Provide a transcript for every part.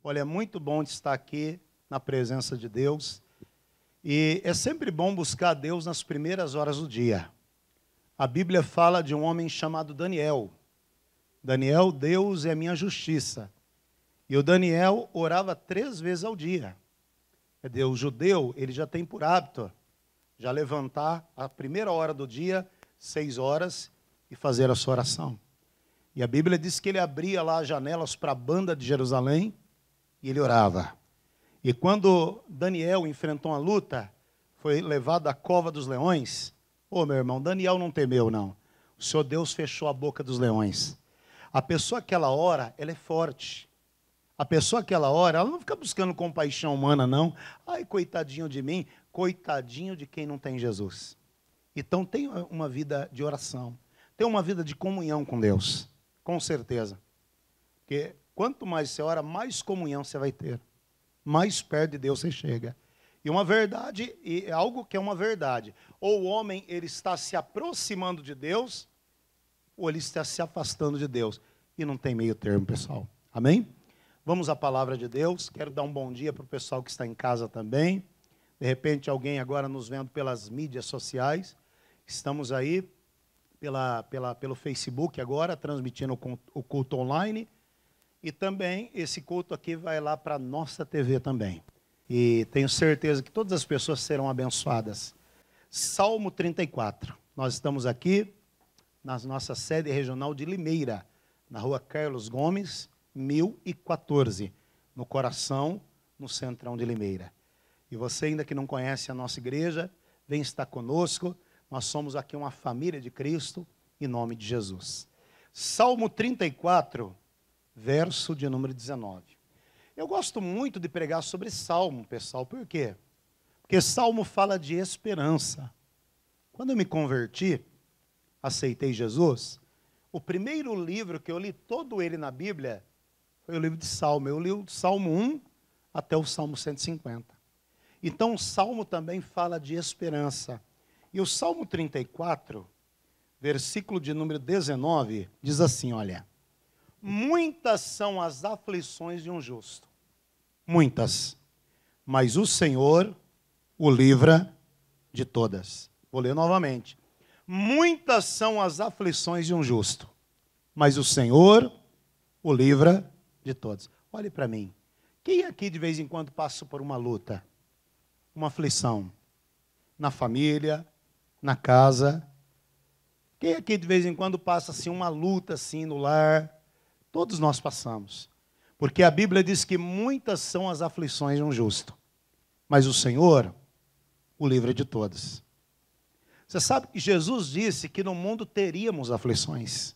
Olha, é muito bom de estar aqui na presença de Deus. E é sempre bom buscar Deus nas primeiras horas do dia. A Bíblia fala de um homem chamado Daniel. Daniel, Deus é minha justiça. E o Daniel orava 3 vezes ao dia. O judeu, ele já tem por hábito já levantar a primeira hora do dia, 6 horas, e fazer a sua oração. E a Bíblia diz que ele abria lá as janelas para a banda de Jerusalém e ele orava. E quando Daniel enfrentou uma luta, foi levado à cova dos leões. Meu irmão, Daniel não temeu, não. O Senhor Deus fechou a boca dos leões. A pessoa que ela ora, ela é forte. A pessoa que ela ora, ela não fica buscando compaixão humana, não. Ai, coitadinho de mim. Coitadinho de quem não tem Jesus. Então, tenha uma vida de oração. Tenha uma vida de comunhão com Deus. Com certeza. Porque quanto mais você ora, mais comunhão você vai ter. Mais perto de Deus você chega. E uma verdade, e algo que é uma verdade. Ou o homem ele está se aproximando de Deus, ou ele está se afastando de Deus. E não tem meio termo, pessoal. Amém? Vamos à palavra de Deus. Quero dar um bom dia para o pessoal que está em casa também. De repente, alguém agora nos vendo pelas mídias sociais. Estamos aí pelo Facebook agora, transmitindo o culto online. E também esse culto aqui vai lá para a nossa TV também. E tenho certeza que todas as pessoas serão abençoadas. Salmo 34. Nós estamos aqui na nossa sede regional de Limeira, na rua Carlos Gomes, 1014, no coração, no centrão de Limeira. E você ainda que não conhece a nossa igreja, vem estar conosco. Nós somos aqui uma família de Cristo, em nome de Jesus. Salmo 34, verso de número 19. Eu gosto muito de pregar sobre Salmo, pessoal. Por quê? Porque Salmo fala de esperança. Quando eu me converti, aceitei Jesus, o primeiro livro que eu li, todo ele na Bíblia, foi o livro de Salmo. Eu li o Salmo 1 até o Salmo 150. Então, o Salmo também fala de esperança. E o Salmo 34, versículo de número 19, diz assim, olha. Muitas são as aflições de um justo. Muitas. Mas o Senhor o livra de todas. Vou ler novamente. Muitas são as aflições de um justo. Mas o Senhor o livra de todas. Olhe para mim. Quem aqui de vez em quando passa por uma luta? Uma aflição? Na família? Na casa? Quem aqui de vez em quando passa assim uma luta assim no lar? Todos nós passamos. Porque a Bíblia diz que muitas são as aflições de um justo. Mas o Senhor o livra de todas. Você sabe que Jesus disse que no mundo teríamos aflições.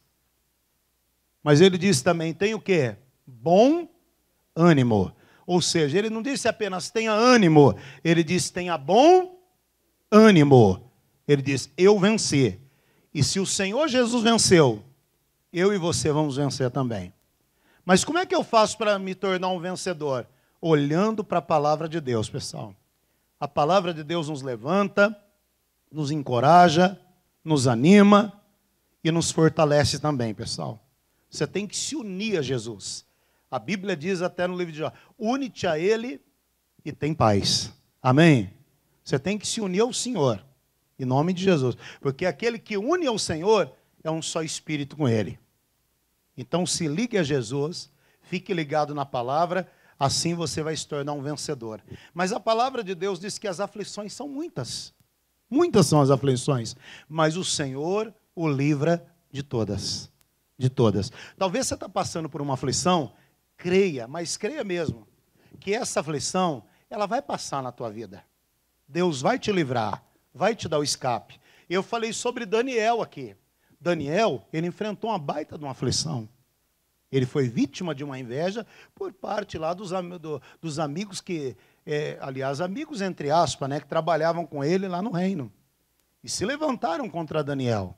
Mas ele disse também, tem o quê? Bom ânimo. Ou seja, ele não disse apenas tenha ânimo. Ele disse tenha bom ânimo. Ele disse, eu venci. E se o Senhor Jesus venceu, eu e você vamos vencer também. Mas como é que eu faço para me tornar um vencedor? Olhando para a palavra de Deus, pessoal. A palavra de Deus nos levanta, nos encoraja, nos anima e nos fortalece também, pessoal. Você tem que se unir a Jesus. A Bíblia diz até no livro de Jó, une-te a Ele e tem paz. Amém? Você tem que se unir ao Senhor, em nome de Jesus. Porque aquele que une ao Senhor é um só espírito com Ele. Então se ligue a Jesus, fique ligado na palavra, assim você vai se tornar um vencedor. Mas a palavra de Deus diz que as aflições são muitas. Muitas são as aflições. Mas o Senhor o livra de todas. De todas. Talvez você está passando por uma aflição, creia, mas creia mesmo, que essa aflição, ela vai passar na tua vida. Deus vai te livrar, vai te dar o escape. Eu falei sobre Daniel aqui. Daniel, ele enfrentou uma baita de uma aflição. Ele foi vítima de uma inveja por parte lá dos amigos que, aliás, amigos entre aspas, né, que trabalhavam com ele lá no reino. E se levantaram contra Daniel.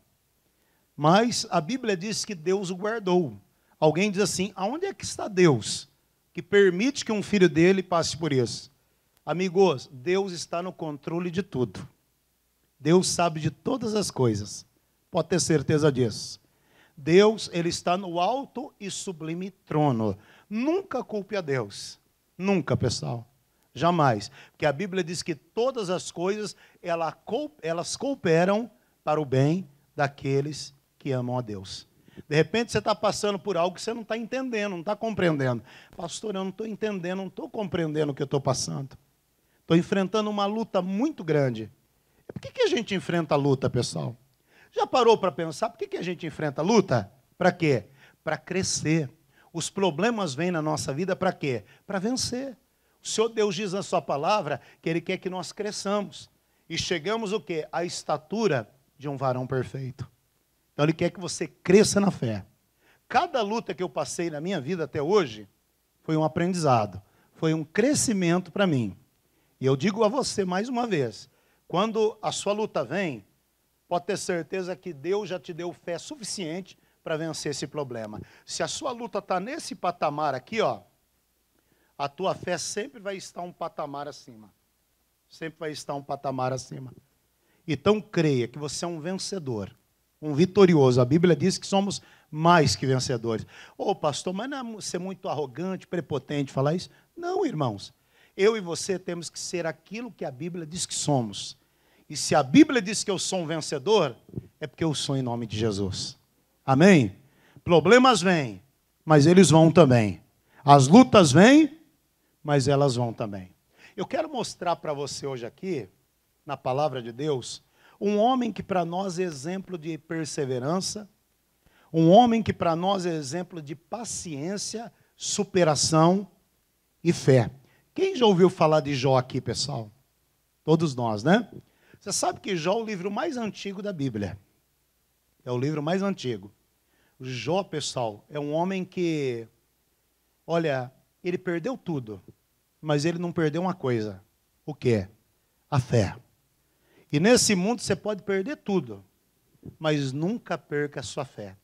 Mas a Bíblia diz que Deus o guardou. Alguém diz assim, aonde é que está Deus que permite que um filho dele passe por isso? Amigos, Deus está no controle de tudo. Deus sabe de todas as coisas. Pode ter certeza disso. Deus, ele está no alto e sublime trono. Nunca culpe a Deus. Nunca, pessoal. Jamais. Porque a Bíblia diz que todas as coisas, elas cooperam para o bem daqueles que amam a Deus. De repente você está passando por algo que você não está entendendo, não está compreendendo. Pastor, eu não estou entendendo, não estou compreendendo o que eu estou passando. Estou enfrentando uma luta muito grande. Por que a gente enfrenta a luta, pessoal? Já parou para pensar por que a gente enfrenta a luta? Para quê? Para crescer. Os problemas vêm na nossa vida para quê? Para vencer. O Senhor Deus diz na sua palavra que Ele quer que nós cresçamos. E chegamos o quê? À estatura de um varão perfeito. Então Ele quer que você cresça na fé. Cada luta que eu passei na minha vida até hoje foi um aprendizado, foi um crescimento para mim. E eu digo a você mais uma vez, quando a sua luta vem, pode ter certeza que Deus já te deu fé suficiente para vencer esse problema. Se a sua luta está nesse patamar aqui, ó, a tua fé sempre vai estar um patamar acima. Sempre vai estar um patamar acima. Então creia que você é um vencedor. Um vitorioso. A Bíblia diz que somos mais que vencedores. Ô, pastor, mas não é ser muito arrogante, prepotente falar isso? Não, irmãos. Eu e você temos que ser aquilo que a Bíblia diz que somos. E se a Bíblia diz que eu sou um vencedor, é porque eu sou em nome de Jesus. Amém? Problemas vêm, mas eles vão também. As lutas vêm, mas elas vão também. Eu quero mostrar para você hoje aqui, na palavra de Deus, um homem que para nós é exemplo de perseverança, um homem que para nós é exemplo de paciência, superação e fé. Quem já ouviu falar de Jó aqui, pessoal? Todos nós, né? Você sabe que Jó é o livro mais antigo da Bíblia. É o livro mais antigo. Jó, pessoal, é um homem que, olha, ele perdeu tudo, mas ele não perdeu uma coisa. O quê? A fé. E nesse mundo você pode perder tudo, mas nunca perca a sua fé.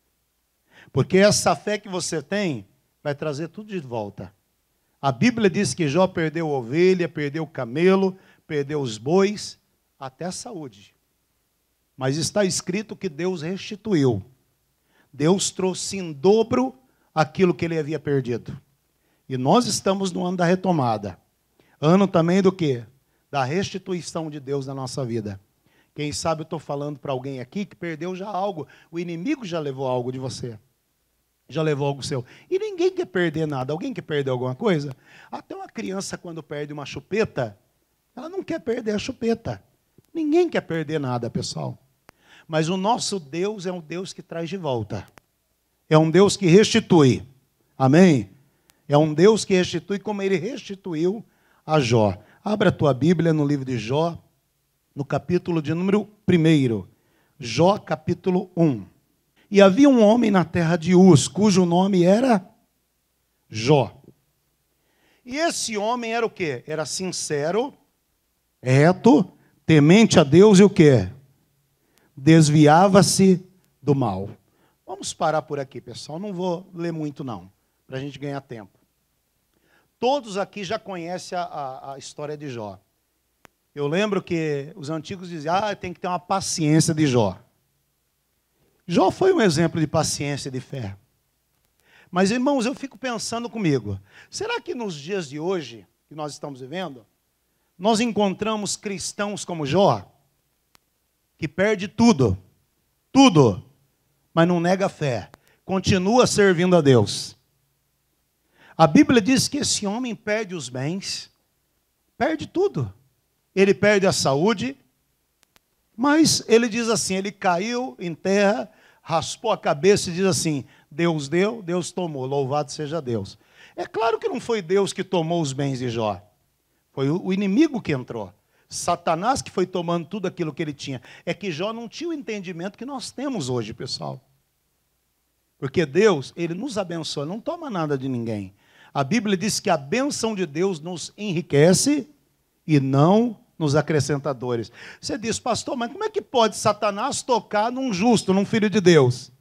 Porque essa fé que você tem vai trazer tudo de volta. A Bíblia diz que Jó perdeu ovelha, perdeu camelo, perdeu os bois, até a saúde. Mas está escrito que Deus restituiu. Deus trouxe em dobro aquilo que ele havia perdido. E nós estamos no ano da retomada. Ano também do quê? Da restituição de Deus na nossa vida. Quem sabe eu estou falando para alguém aqui que perdeu já algo. O inimigo já levou algo de você. Já levou algo seu. E ninguém quer perder nada. Alguém quer perder alguma coisa? Até uma criança, quando perde uma chupeta, ela não quer perder a chupeta. Ninguém quer perder nada, pessoal. Mas o nosso Deus é um Deus que traz de volta. É um Deus que restitui. Amém? É um Deus que restitui como ele restituiu a Jó. Abra a tua Bíblia no livro de Jó, no capítulo de número 1. Jó, capítulo 1. E havia um homem na terra de Uz, cujo nome era Jó. E esse homem era o quê? Era sincero, reto, temente a Deus e o quê? Desviava-se do mal. Vamos parar por aqui, pessoal. Não vou ler muito, não, para a gente ganhar tempo. Todos aqui já conhecem a história de Jó. Eu lembro que os antigos diziam, tem que ter uma paciência de Jó. Jó foi um exemplo de paciência e de fé. Mas, irmãos, eu fico pensando comigo, será que nos dias de hoje, que nós estamos vivendo, nós encontramos cristãos como Jó, que perde tudo, mas não nega a fé, continua servindo a Deus? A Bíblia diz que esse homem perde os bens, perde tudo. Ele perde a saúde, mas ele diz assim, ele caiu em terra, raspou a cabeça e diz assim, Deus deu, Deus tomou, louvado seja Deus. É claro que não foi Deus que tomou os bens de Jó, foi o inimigo que entrou. Satanás que foi tomando tudo aquilo que ele tinha. É que Jó não tinha o entendimento que nós temos hoje, pessoal. Porque Deus, ele nos abençoa, não toma nada de ninguém. A Bíblia diz que a bênção de Deus nos enriquece e não nos acrescenta dores. Você diz, pastor, mas como é que pode Satanás tocar num justo, num filho de Deus?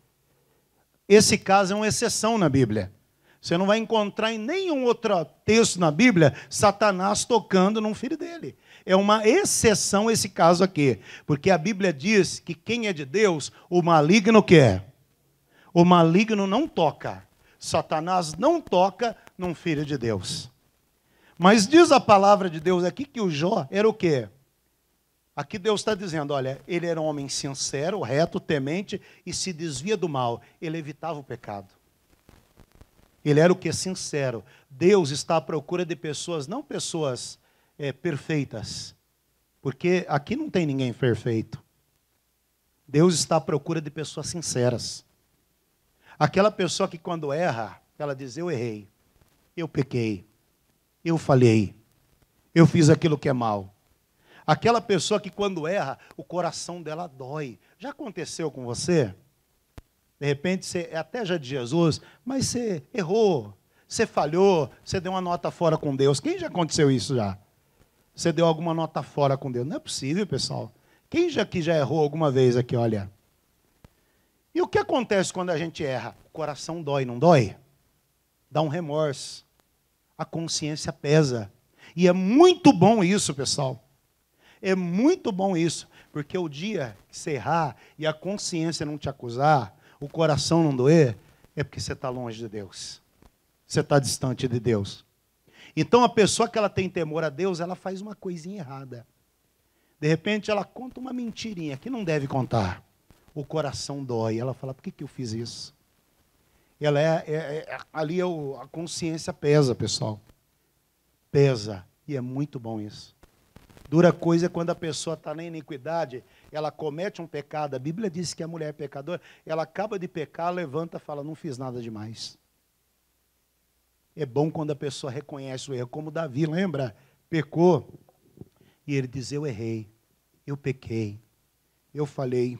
Esse caso é uma exceção na Bíblia. Você não vai encontrar em nenhum outro texto na Bíblia Satanás tocando num filho dele. É uma exceção esse caso aqui. Porque a Bíblia diz que quem é de Deus, o maligno quer. O maligno não toca. Satanás não toca num filho de Deus. Mas diz a palavra de Deus aqui que o Jó era o quê? Aqui Deus está dizendo, olha, ele era um homem sincero, reto, temente e se desvia do mal. Ele evitava o pecado. Ele era o que? Sincero. Deus está à procura de pessoas, não pessoas perfeitas, porque aqui não tem ninguém perfeito. Deus está à procura de pessoas sinceras. Aquela pessoa que quando erra, ela diz, eu errei, eu pequei, eu falhei, eu fiz aquilo que é mal. Aquela pessoa que quando erra, o coração dela dói. Já aconteceu com você? De repente, você é até já de Jesus, mas você errou, você falhou, você deu uma nota fora com Deus. Quem já aconteceu isso já? Você deu alguma nota fora com Deus? Não é possível, pessoal. Quem já errou alguma vez aqui, olha? E o que acontece quando a gente erra? O coração dói, não dói? Dá um remorso. A consciência pesa. E é muito bom isso, pessoal. É muito bom isso, porque o dia que você errar e a consciência não te acusar, o coração não doer, é porque você está longe de Deus. Você está distante de Deus. Então a pessoa que ela tem temor a Deus, ela faz uma coisinha errada. De repente ela conta uma mentirinha que não deve contar. O coração dói. Ela fala, por que eu fiz isso? Ela ali a consciência pesa, pessoal. Pesa. E é muito bom isso. Dura coisa é quando a pessoa está na iniquidade, ela comete um pecado. A Bíblia diz que a mulher é pecadora, ela acaba de pecar, levanta e fala, não fiz nada demais. É bom quando a pessoa reconhece o erro, como Davi, lembra? Pecou. E ele diz, eu errei, eu pequei, eu falhei.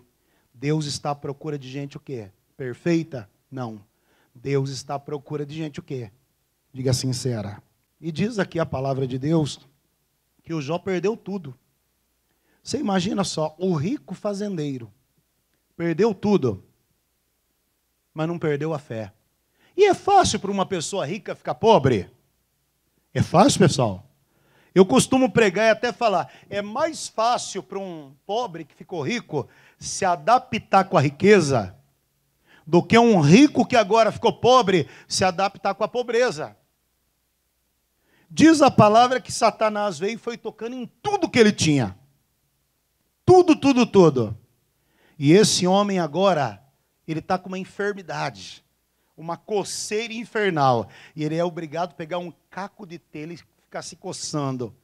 Deus está à procura de gente o quê? Perfeita? Não. Deus está à procura de gente o quê? Diga sincera. E diz aqui a palavra de Deus que o Jó perdeu tudo. Você imagina só, o rico fazendeiro perdeu tudo, mas não perdeu a fé. E é fácil para uma pessoa rica ficar pobre? É fácil, pessoal? Eu costumo pregar e até falar, é mais fácil para um pobre que ficou rico se adaptar com a riqueza do que um rico que agora ficou pobre se adaptar com a pobreza. Diz a palavra que Satanás veio e foi tocando em tudo que ele tinha. Tudo, tudo, tudo. E esse homem agora, ele está com uma enfermidade, uma coceira infernal. E ele é obrigado a pegar um caco de telha e ficar se coçando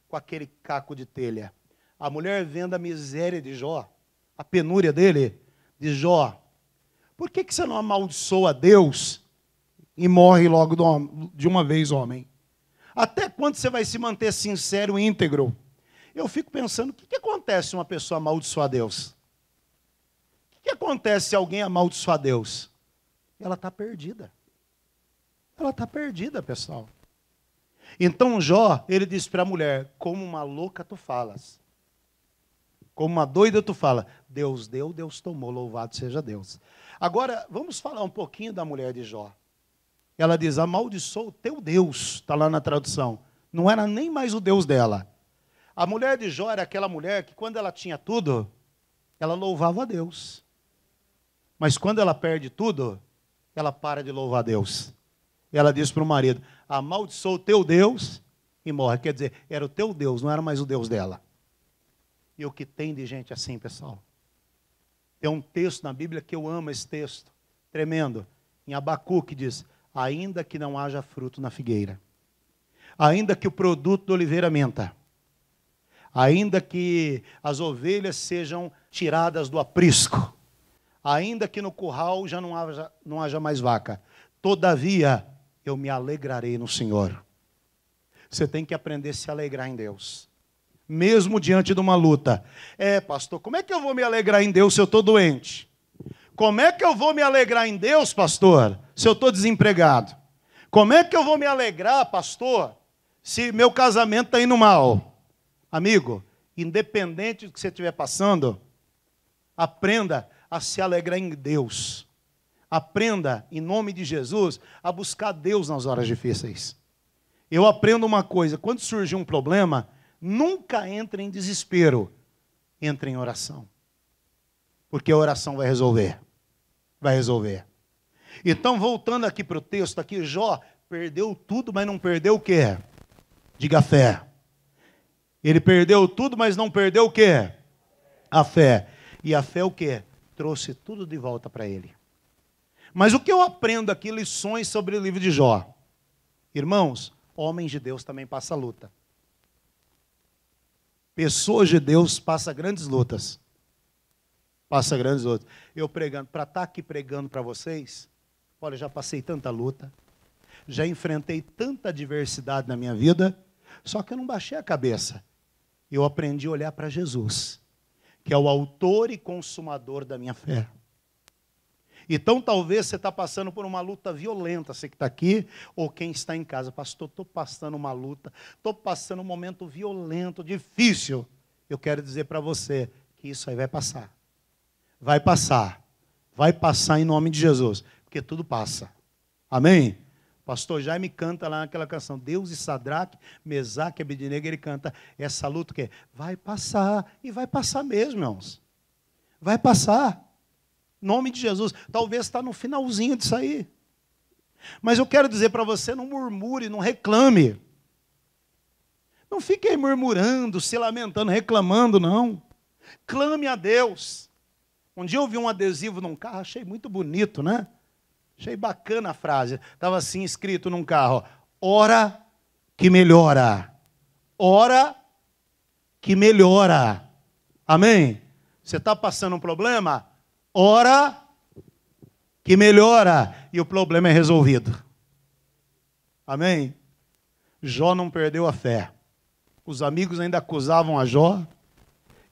com aquele caco de telha. A mulher vendo a miséria de Jó, a penúria dele, de Jó. Por que você não amaldiçoa Deus e morre logo de uma vez, homem? Até quando você vai se manter sincero e íntegro? Eu fico pensando, o que acontece se uma pessoa amaldiçoar Deus? O que acontece se alguém amaldiçoar Deus? Ela está perdida. Ela está perdida, pessoal. Então Jó, ele disse para a mulher, como uma louca tu falas. Como uma doida tu fala. Deus deu, Deus tomou, louvado seja Deus. Agora, vamos falar um pouquinho da mulher de Jó. Ela diz, amaldiçoa o teu Deus, está lá na tradução. Não era nem mais o Deus dela. A mulher de Jó era aquela mulher que quando ela tinha tudo, ela louvava a Deus. Mas quando ela perde tudo, ela para de louvar a Deus. Ela diz para o marido, amaldiçoa o teu Deus e morre. Quer dizer, era o teu Deus, não era mais o Deus dela. E o que tem de gente assim, pessoal? Tem um texto na Bíblia que eu amo esse texto, tremendo. Em Abacuque diz, ainda que não haja fruto na figueira, ainda que o produto da oliveira menta, ainda que as ovelhas sejam tiradas do aprisco, ainda que no curral já não haja mais vaca, todavia eu me alegrarei no Senhor. Você tem que aprender a se alegrar em Deus, mesmo diante de uma luta. Pastor, como é que eu vou me alegrar em Deus se eu estou doente? Como é que eu vou me alegrar em Deus, pastor, se eu estou desempregado? Como é que eu vou me alegrar, pastor, se meu casamento está indo mal? Amigo, independente do que você estiver passando, aprenda a se alegrar em Deus. Aprenda, em nome de Jesus, a buscar Deus nas horas difíceis. Eu aprendo uma coisa, quando surgir um problema, nunca entre em desespero, entre em oração. Porque a oração vai resolver. Vai resolver. Então, voltando aqui para o texto, aqui, Jó perdeu tudo, mas não perdeu o quê? Diga fé. Ele perdeu tudo, mas não perdeu o quê? A fé. E a fé o quê? Trouxe tudo de volta para ele. Mas o que eu aprendo aqui, lições sobre o livro de Jó. Irmãos, homens de Deus também passam luta. Pessoas de Deus passam grandes lutas. Passa grandes lutas. Eu pregando, para estar aqui pregando para vocês, olha, já passei tanta luta, já enfrentei tanta adversidade na minha vida, só que eu não baixei a cabeça. Eu aprendi a olhar para Jesus, que é o autor e consumador da minha fé. Então, talvez você está passando por uma luta violenta, você que está aqui, ou quem está em casa. Pastor, estou passando uma luta, estou passando um momento violento, difícil. Eu quero dizer para você que isso aí vai passar. Vai passar. Vai passar em nome de Jesus, porque tudo passa. Amém? Pastor Jaime canta lá naquela canção, Deus e Sadraque, Mesaque e Abednego, ele canta essa luta que vai passar, e vai passar mesmo, irmãos. Vai passar. Em nome de Jesus. Talvez está no finalzinho disso aí. Mas eu quero dizer para você, não murmure, não reclame. Não fique aí murmurando, se lamentando, reclamando, não. Clame a Deus. Um dia eu vi um adesivo num carro, achei muito bonito, né? Achei bacana a frase. Estava assim escrito num carro, ora que melhora. Ora que melhora. Amém? Você está passando um problema? Ora que melhora. E o problema é resolvido. Amém? Jó não perdeu a fé. Os amigos ainda acusavam a Jó.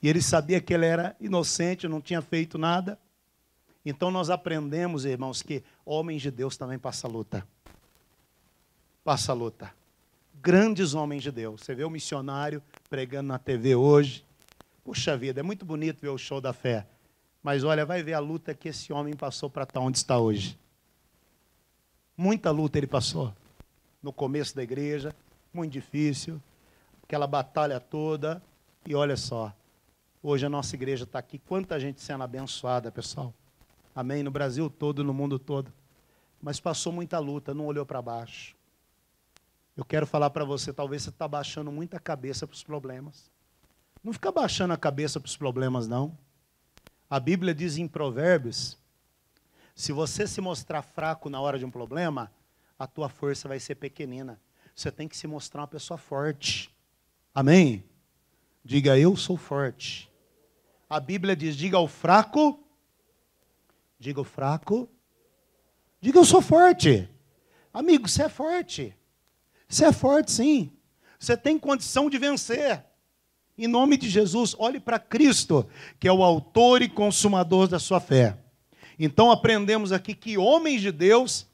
E ele sabia que ele era inocente, não tinha feito nada. Então nós aprendemos, irmãos, que homens de Deus também passam luta. Passa luta. Grandes homens de Deus. Você vê o missionário pregando na TV hoje. Puxa vida, é muito bonito ver o show da fé. Mas olha, vai ver a luta que esse homem passou para estar onde está hoje. Muita luta ele passou. No começo da igreja, muito difícil. Aquela batalha toda. E olha só, hoje a nossa igreja está aqui. Quanta gente sendo abençoada, pessoal. Amém? No Brasil todo, no mundo todo. Mas passou muita luta, não olhou para baixo. Eu quero falar para você, talvez você está baixando muita cabeça para os problemas. Não fica baixando a cabeça para os problemas, não. A Bíblia diz em Provérbios, se você se mostrar fraco na hora de um problema, a tua força vai ser pequenina. Você tem que se mostrar uma pessoa forte. Amém? Diga, eu sou forte. A Bíblia diz, diga ao fraco, diga o fraco, diga eu sou forte. Amigo, você é forte. Você é forte, sim. Você tem condição de vencer. Em nome de Jesus, olhe para Cristo, que é o autor e consumador da sua fé. Então aprendemos aqui que homens de Deus,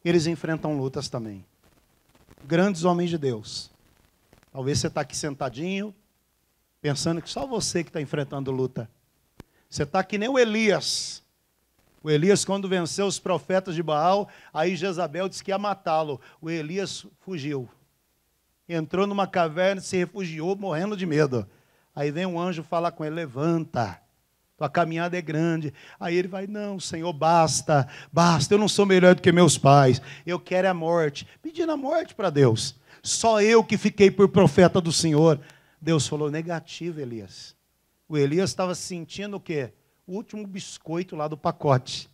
eles enfrentam lutas também. Grandes homens de Deus. Talvez você está aqui sentadinho, pensando que só você que está enfrentando luta. Você está que nem o Elias. O Elias, quando venceu os profetas de Baal, aí Jezabel disse que ia matá-lo. O Elias fugiu. Entrou numa caverna, se refugiou, morrendo de medo. Aí vem um anjo falar com ele, levanta, tua caminhada é grande. Aí ele vai, não, Senhor, basta, eu não sou melhor do que meus pais, eu quero a morte. Pedindo a morte para Deus. Só eu que fiquei por profeta do Senhor. Deus falou, negativo, Elias. O Elias estava sentindo o quê? O último biscoito lá do pacote.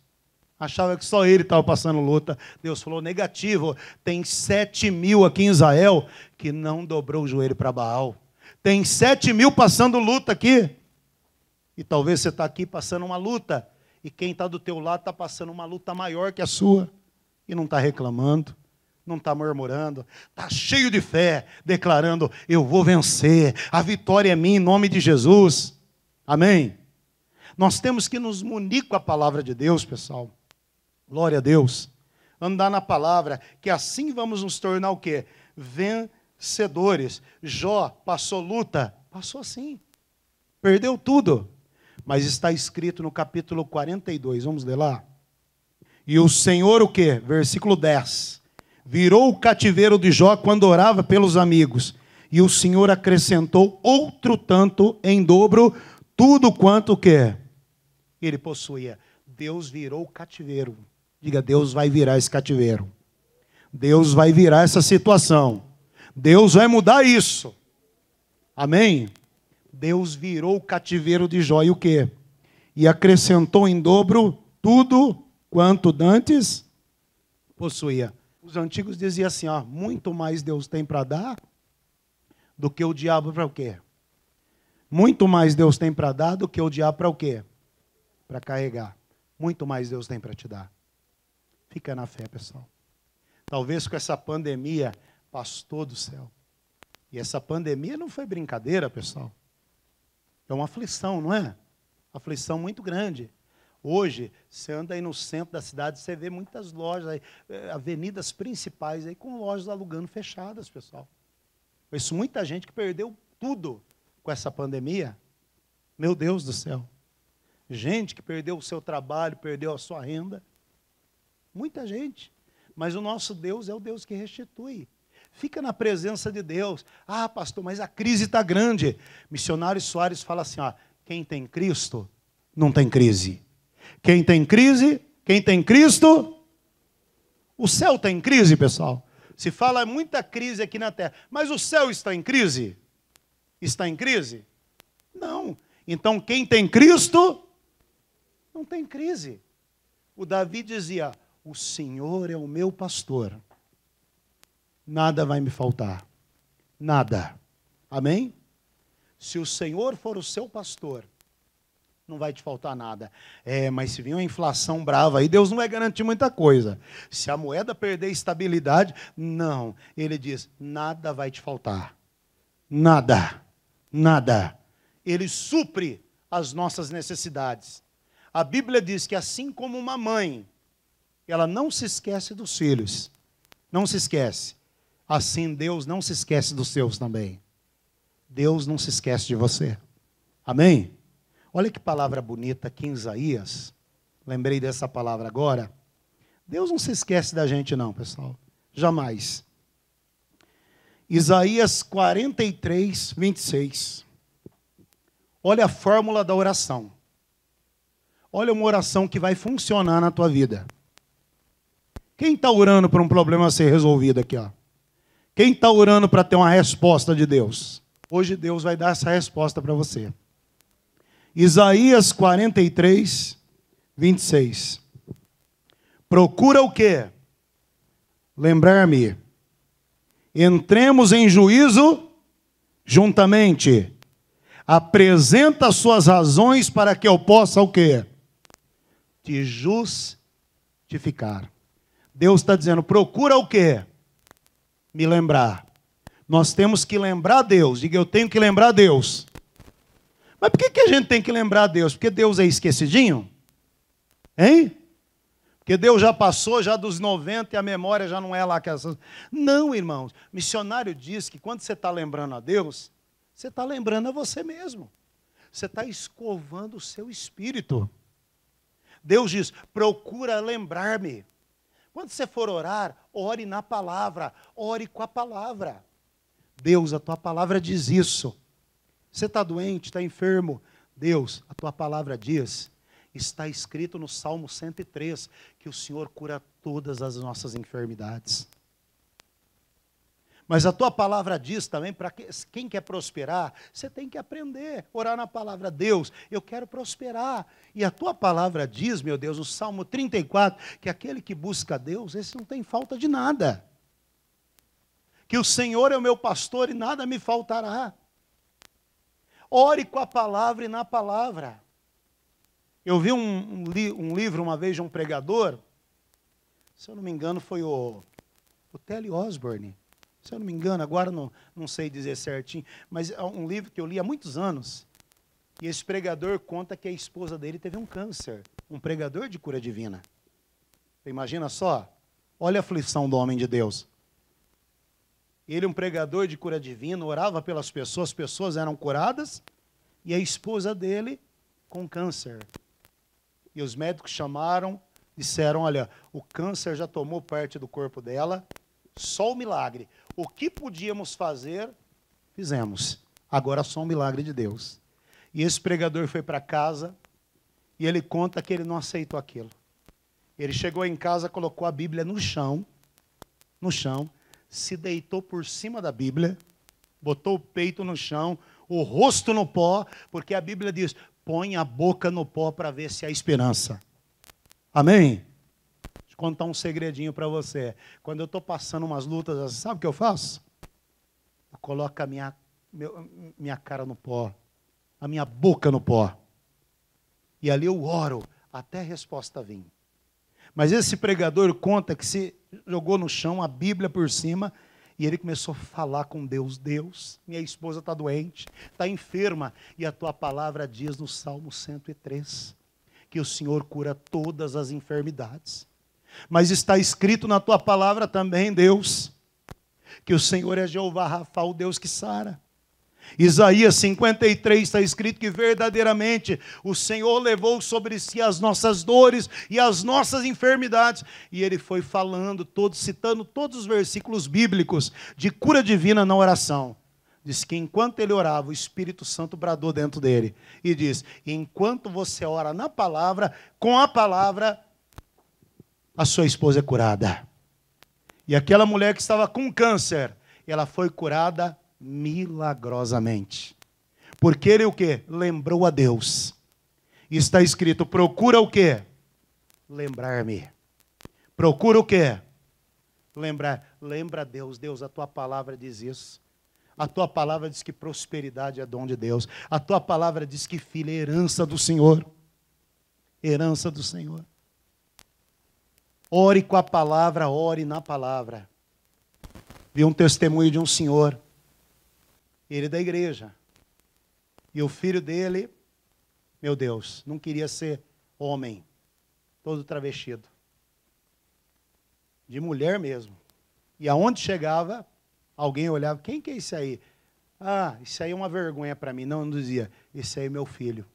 Achava que só ele estava passando luta. Deus falou, negativo. Tem 7.000 aqui em Israel que não dobrou o joelho para Baal. Tem 7.000 passando luta aqui. E talvez você está aqui passando uma luta. E quem está do teu lado está passando uma luta maior que a sua. E não está reclamando. Não está murmurando. Está cheio de fé. Declarando, eu vou vencer. A vitória é minha em nome de Jesus. Amém? Nós temos que nos munir com a palavra de Deus, pessoal. Glória a Deus. Andar na palavra, que assim vamos nos tornar o quê? Vencedores. Jó passou luta? Passou sim. Perdeu tudo. Mas está escrito no capítulo 42. Vamos ler lá? E o Senhor o quê? Versículo 10. Virou o cativeiro de Jó quando orava pelos amigos. E o Senhor acrescentou outro tanto em dobro, tudo quanto o quê? Ele possuía. Deus virou o cativeiro. Diga, Deus vai virar esse cativeiro. Deus vai virar essa situação. Deus vai mudar isso. Amém? Deus virou o cativeiro de Jó e o quê? E acrescentou em dobro tudo quanto dantes possuía. Os antigos diziam assim, ó, muito mais Deus tem para dar do que o diabo para o quê? Muito mais Deus tem para dar do que o diabo para o quê? Para carregar. Muito mais Deus tem para te dar. Fica na fé, pessoal. Talvez com essa pandemia, pastor do céu. E essa pandemia não foi brincadeira, pessoal. É uma aflição, não é? Aflição muito grande. Hoje, você anda aí no centro da cidade, você vê muitas lojas, aí, avenidas principais, aí, com lojas alugando fechadas, pessoal. Conheço muita gente que perdeu tudo com essa pandemia. Meu Deus do céu. Gente que perdeu o seu trabalho, perdeu a sua renda. Muita gente. Mas o nosso Deus é o Deus que restitui. Fica na presença de Deus. Ah, pastor, mas a crise está grande. Missionário Soares fala assim, ó, quem tem Cristo, não tem crise. Quem tem crise, quem tem Cristo, o céu está em crise, pessoal. Se fala muita crise aqui na terra, mas o céu está em crise? Está em crise? Não. Então quem tem Cristo, não tem crise. O Davi dizia, o Senhor é o meu pastor. Nada vai me faltar. Nada. Amém? Se o Senhor for o seu pastor, não vai te faltar nada. Mas se vir uma inflação brava aí, Deus não vai garantir muita coisa. Se a moeda perder estabilidade, não. Ele diz, nada vai te faltar. Nada. Nada. Ele supre as nossas necessidades. A Bíblia diz que assim como uma mãe, ela não se esquece dos filhos. Não se esquece. Assim Deus não se esquece dos seus também. Deus não se esquece de você. Amém? Olha que palavra bonita aqui em Isaías. Lembrei dessa palavra agora. Deus não se esquece da gente não, pessoal. Jamais. Isaías 43, 26. Olha a fórmula da oração. Olha uma oração que vai funcionar na tua vida. Quem está orando para um problema ser resolvido aqui, ó? Quem está orando para ter uma resposta de Deus? Hoje Deus vai dar essa resposta para você. Isaías 43, 26. Procura o quê? Lembrar-me. Entremos em juízo juntamente. Apresenta as suas razões para que eu possa o quê? Te justificar. Deus está dizendo, procura o quê? Me lembrar. Nós temos que lembrar Deus. Diga, eu tenho que lembrar Deus. Mas por que a gente tem que lembrar Deus? Porque Deus é esquecidinho? Hein? Porque Deus já passou, já dos 90 e a memória já não é lá que essas... Não, irmãos. Missionário diz que quando você está lembrando a Deus, você está lembrando a você mesmo. Você está escovando o seu espírito. Deus diz, procura lembrar-me. Quando você for orar, ore na palavra, ore com a palavra. Deus, a tua palavra diz isso. Você está doente, está enfermo. Deus, a tua palavra diz, está escrito no Salmo 103, que o Senhor cura todas as nossas enfermidades. Mas a tua palavra diz também, para quem quer prosperar, você tem que aprender, orar na palavra. Deus, eu quero prosperar. E a tua palavra diz, meu Deus, no Salmo 34, que aquele que busca Deus, esse não tem falta de nada. Que o Senhor é o meu pastor e nada me faltará. Ore com a palavra e na palavra. Eu vi um livro uma vez de um pregador, se eu não me engano foi o Telly Osborne. Se eu não me engano, agora não sei dizer certinho, mas é um livro que eu li há muitos anos. E esse pregador conta que a esposa dele teve um câncer, um pregador de cura divina. Você imagina só? Olha a aflição do homem de Deus. Ele, um pregador de cura divina, orava pelas pessoas, as pessoas eram curadas, e a esposa dele com câncer. E os médicos chamaram, disseram, olha, o câncer já tomou parte do corpo dela, só o milagre. O que podíamos fazer, fizemos. Agora só um milagre de Deus. E esse pregador foi para casa e ele conta que ele não aceitou aquilo. Ele chegou em casa, colocou a Bíblia no chão, se deitou por cima da Bíblia, botou o peito no chão, o rosto no pó, porque a Bíblia diz, põe a boca no pó para ver se há esperança. Amém? Deixa eu contar um segredinho para você. Quando eu estou passando umas lutas, sabe o que eu faço? Eu coloco a minha cara no pó, a minha boca no pó. E ali eu oro até a resposta vir. Mas esse pregador conta que se jogou no chão, a Bíblia por cima, e ele começou a falar com Deus. Deus, minha esposa está doente, está enferma, e a tua palavra diz no Salmo 103, que o Senhor cura todas as enfermidades. Mas está escrito na tua palavra também, Deus, que o Senhor é Jeová Rafa, o Deus que sara. Isaías 53 está escrito que verdadeiramente o Senhor levou sobre si as nossas dores e as nossas enfermidades. E ele foi falando, citando todos os versículos bíblicos de cura divina na oração. Diz que enquanto ele orava, o Espírito Santo bradou dentro dele. E diz, enquanto você ora na palavra, com a palavra, a sua esposa é curada. E aquela mulher que estava com câncer, ela foi curada milagrosamente. Porque ele o quê? Lembrou a Deus. Está escrito, procura o quê? Lembrar-me. Procura o quê? Lembrar. Lembra a Deus. Deus, a tua palavra diz isso. A tua palavra diz que prosperidade é dom de Deus. A tua palavra diz que filho é herança do Senhor. Herança do Senhor. Ore com a palavra, ore na palavra. Vi um testemunho de um senhor, ele da igreja, e o filho dele, meu Deus, não queria ser homem, todo travestido, de mulher mesmo, e aonde chegava, alguém olhava, quem que é esse aí? Ah, isso aí é uma vergonha para mim. Não dizia, esse aí é meu filho,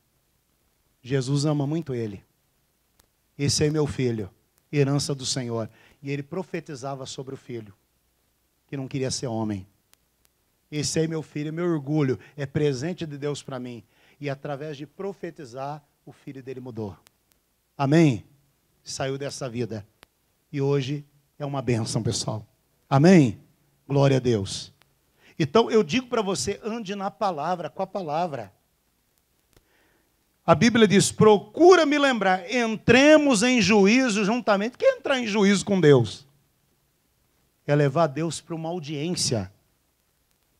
Jesus ama muito ele, esse aí é meu filho, herança do Senhor. E ele profetizava sobre o filho, que não queria ser homem. Esse aí, meu filho, é meu orgulho, é presente de Deus para mim. E através de profetizar, o filho dele mudou. Amém? Saiu dessa vida. E hoje é uma bênção, pessoal. Amém? Glória a Deus. Então, eu digo para você, ande na palavra, com a palavra. A Bíblia diz, procura me lembrar, entremos em juízo juntamente. Que entrar em juízo com Deus? É levar Deus para uma audiência.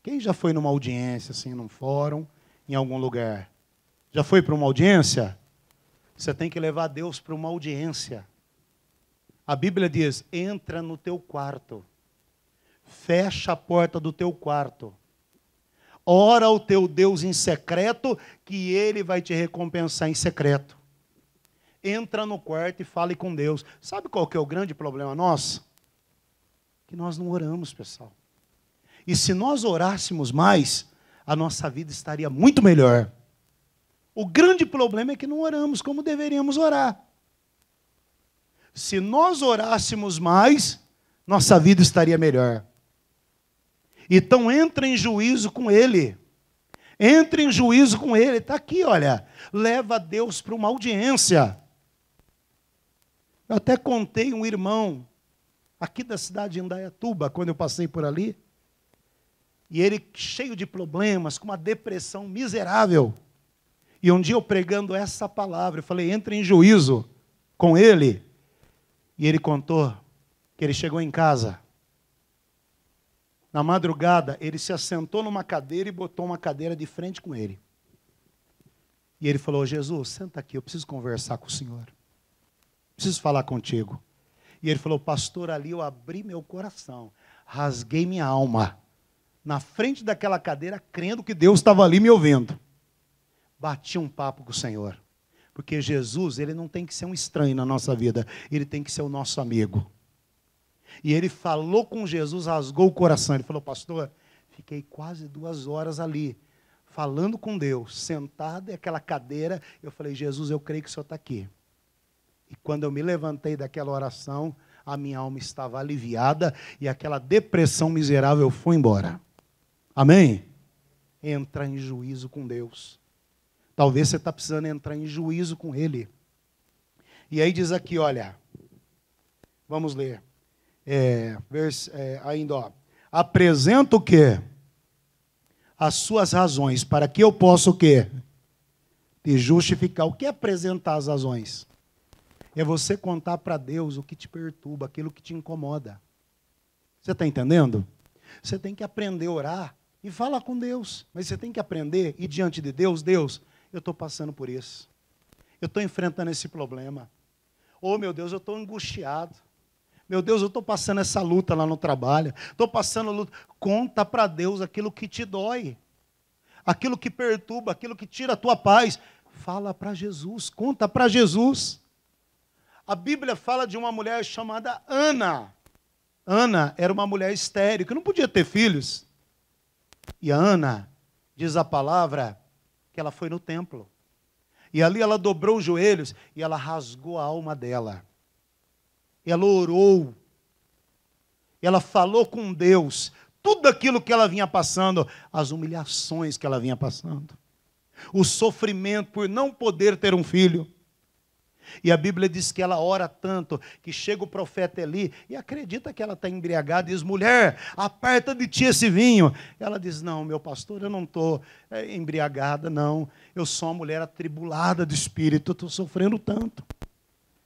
Quem já foi numa audiência, assim, num fórum, em algum lugar? Já foi para uma audiência? Você tem que levar Deus para uma audiência. A Bíblia diz, entra no teu quarto. Fecha a porta do teu quarto. Ora ao teu Deus em secreto, que Ele vai te recompensar em secreto. Entra no quarto e fale com Deus. Sabe qual que é o grande problema nosso? Que nós não oramos, pessoal. E se nós orássemos mais, a nossa vida estaria muito melhor. O grande problema é que não oramos como deveríamos orar. Se nós orássemos mais, nossa vida estaria melhor. Então entra em juízo com Ele. Entre em juízo com Ele. Está aqui, olha. Leva Deus para uma audiência. Eu até contei um irmão aqui da cidade de Indaiatuba, quando eu passei por ali. E ele cheio de problemas, com uma depressão miserável. E um dia eu pregando essa palavra, eu falei, entre em juízo com ele. E ele contou que ele chegou em casa. Na madrugada, ele se assentou numa cadeira e botou uma cadeira de frente com ele. E ele falou, Jesus, senta aqui, eu preciso conversar com o Senhor. Preciso falar contigo. E ele falou, pastor, ali eu abri meu coração, rasguei minha alma. Na frente daquela cadeira, crendo que Deus estava ali me ouvindo. Bati um papo com o Senhor. Porque Jesus, ele não tem que ser um estranho na nossa vida. Ele tem que ser o nosso amigo. E ele falou com Jesus, rasgou o coração. Ele falou, pastor, fiquei quase 2 horas ali, falando com Deus, sentado em aquela cadeira. Eu falei, Jesus, eu creio que o Senhor está aqui. E quando eu me levantei daquela oração, a minha alma estava aliviada e aquela depressão miserável foi embora. Amém? Entra em juízo com Deus. Talvez você está precisando entrar em juízo com Ele. E aí diz aqui, olha, vamos ler. Ainda, ó. apresenta o quê? As suas razões, para que eu possa o quê? Te justificar. O que é apresentar as razões? É você contar para Deus o que te perturba, aquilo que te incomoda. Você está entendendo? Você tem que aprender a orar e falar com Deus. Mas você tem que aprender e ir diante de Deus, Deus, eu estou passando por isso. Eu estou enfrentando esse problema. Oh, meu Deus, eu estou angustiado. Meu Deus, eu estou passando essa luta lá no trabalho. Estou passando luta. Conta para Deus aquilo que te dói. Aquilo que perturba, aquilo que tira a tua paz. Fala para Jesus, conta para Jesus. A Bíblia fala de uma mulher chamada Ana. Ana era uma mulher estéril, que não podia ter filhos. E a Ana, diz a palavra, que ela foi no templo. E ali ela dobrou os joelhos e ela rasgou a alma dela. Ela orou. Ela falou com Deus. Tudo aquilo que ela vinha passando, as humilhações que ela vinha passando. O sofrimento por não poder ter um filho. E a Bíblia diz que ela ora tanto, que chega o profeta Eli e acredita que ela está embriagada e diz, mulher, aparta de ti esse vinho. Ela diz, não, meu pastor, eu não estou embriagada, não. Eu sou uma mulher atribulada de espírito, eu estou sofrendo tanto.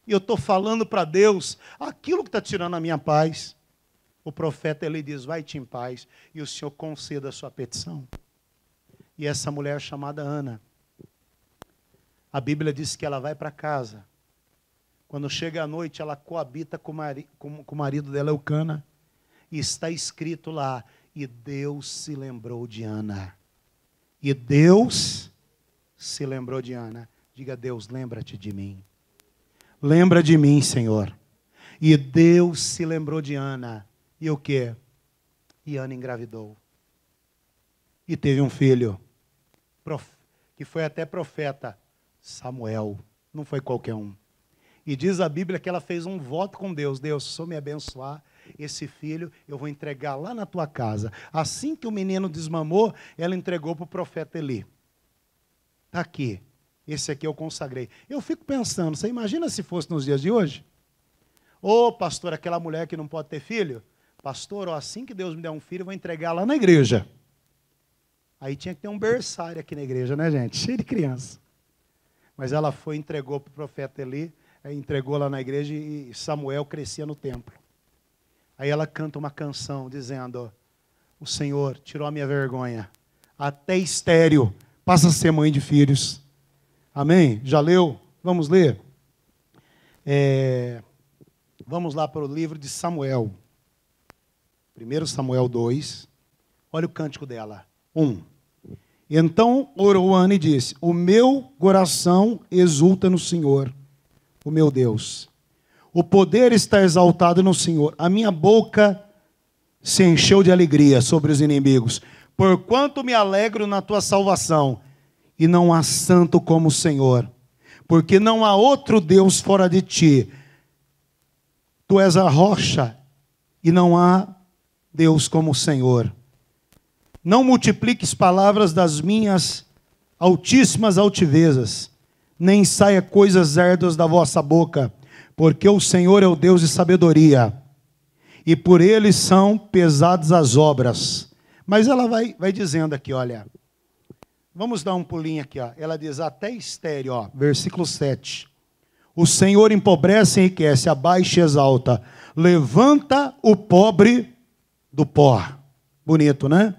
E eu estou falando para Deus aquilo que está tirando a minha paz. O profeta Eli diz, vai-te em paz e o Senhor conceda a sua petição. E essa mulher chamada Ana, a Bíblia diz que ela vai para casa. Quando chega a noite, ela coabita com o marido dela, Eucana. E está escrito lá, e Deus se lembrou de Ana. E Deus se lembrou de Ana. Diga, Deus, lembra-te de mim. Lembra de mim, Senhor. E Deus se lembrou de Ana. E o quê? E Ana engravidou. E teve um filho, que foi até profeta, Samuel. Não foi qualquer um. E diz a Bíblia que ela fez um voto com Deus. Deus, se o Senhor me abençoar, esse filho eu vou entregar lá na tua casa. Assim que o menino desmamou, ela entregou para o profeta Eli. Está aqui. Esse aqui eu consagrei. Eu fico pensando, você imagina se fosse nos dias de hoje? Ô, pastor, aquela mulher que não pode ter filho? Pastor, ó, assim que Deus me der um filho, eu vou entregar lá na igreja. Aí tinha que ter um berçário aqui na igreja, né, gente? Cheio de criança. Mas ela foi e entregou para o profeta Eli, entregou lá na igreja e Samuel crescia no templo. Aí ela canta uma canção dizendo, o Senhor tirou a minha vergonha, até estéril, passa a ser mãe de filhos. Amém? Já leu? Vamos ler? Vamos lá para o livro de Samuel. 1 Samuel 2. Olha o cântico dela. 1. Então orou Ana e disse, o meu coração exulta no Senhor, o meu Deus. O poder está exaltado no Senhor. A minha boca se encheu de alegria sobre os inimigos. Porquanto me alegro na tua salvação. E não há santo como o Senhor. Porque não há outro Deus fora de ti. Tu és a rocha. E não há Deus como o Senhor. Não multipliques palavras das minhas altíssimas altivezas. Nem saia coisas érduas da vossa boca. Porque o Senhor é o Deus de sabedoria, e por ele são pesadas as obras. Mas ela vai dizendo aqui, olha, vamos dar um pulinho aqui, ó. Ela diz, até estéril, ó, versículo 7. O Senhor empobrece e enriquece, abaixa e exalta, levanta o pobre do pó. Bonito, né?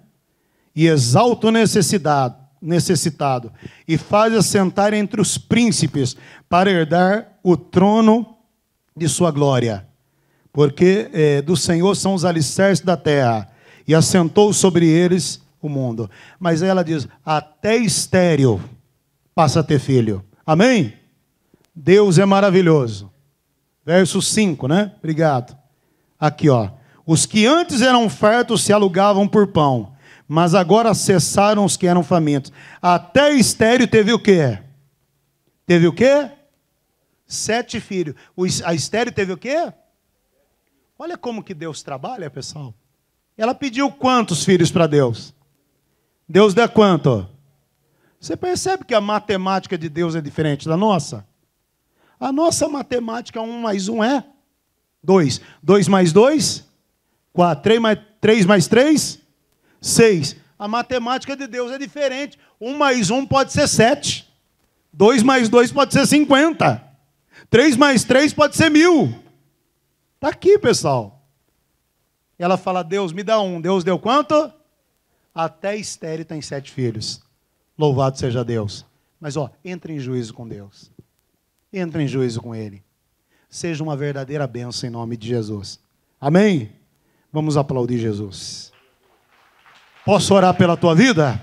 E exalta o necessitado, e faz assentar entre os príncipes, para herdar o trono de sua glória, porque do Senhor são os alicerces da terra, e assentou sobre eles o mundo. Mas ela diz, até estéril passa a ter filho. Amém? Deus é maravilhoso. Verso 5, né? Obrigado. Aqui, ó. Os que antes eram fartos se alugavam por pão, mas agora cessaram os que eram famintos. Até estéril teve o quê? Teve o quê? 7 filhos. A estéril teve o quê? Olha como que Deus trabalha, pessoal. Ela pediu quantos filhos para Deus? Deus dá quanto? Você percebe que a matemática de Deus é diferente da nossa? A nossa matemática, 1 mais 1 é 2. 2 mais 2? 4. 3 mais 3, 6. A matemática de Deus é diferente. 1 mais 1 pode ser 7. 2 mais 2 pode ser 50. 3 mais 3 pode ser 1000. Está aqui, pessoal. Ela fala, Deus me dá 1. Deus deu quanto? Até Estéril tem 7 filhos. Louvado seja Deus. Mas, entre em juízo com Deus. Entre em juízo com Ele. Seja uma verdadeira bênção em nome de Jesus. Amém? Vamos aplaudir Jesus. Posso orar pela tua vida?